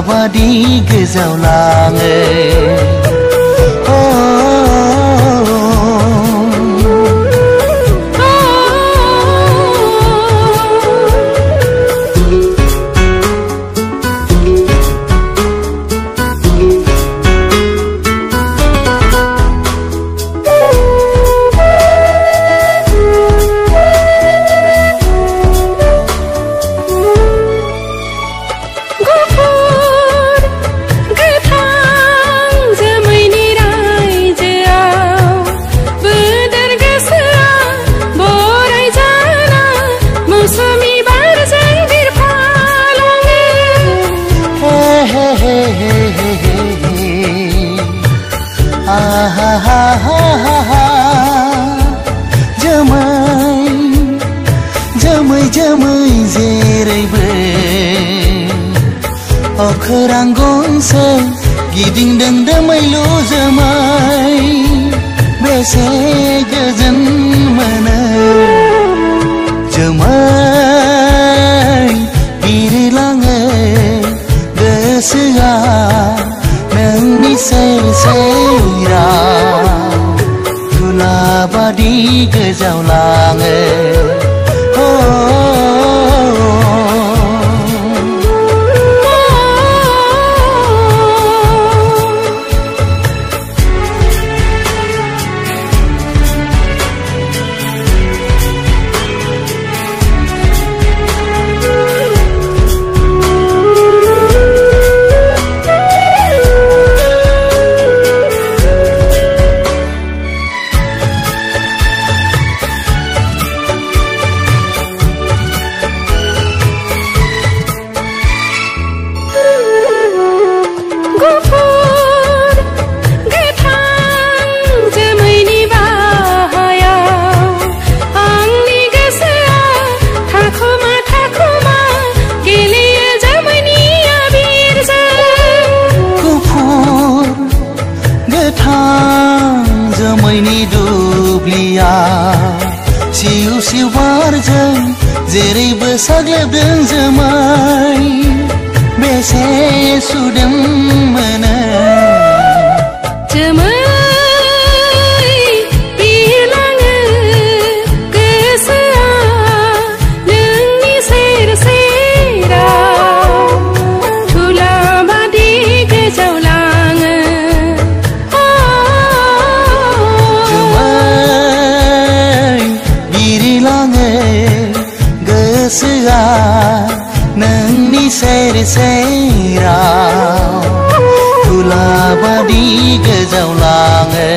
Badi gezau lange Jamai जेरैबो अखोरां गंसे गिदिंदों दोमैलु जोमै बेसे गोजोन मोनो जोमै बिरलाङो गोसोआ नोंनि सेराव तुला बादि गोजावलाङो सिउ सिउ बारजों जेरैबो साग्लोबदों जोमै बेसे सुदेम मोनो जोमै बिरलाङो गोसोआ नोंनि सेराव तुला बादि गोजावलाङो गोसोआ नोंनि सेराव तुला बादि गोजावलाङो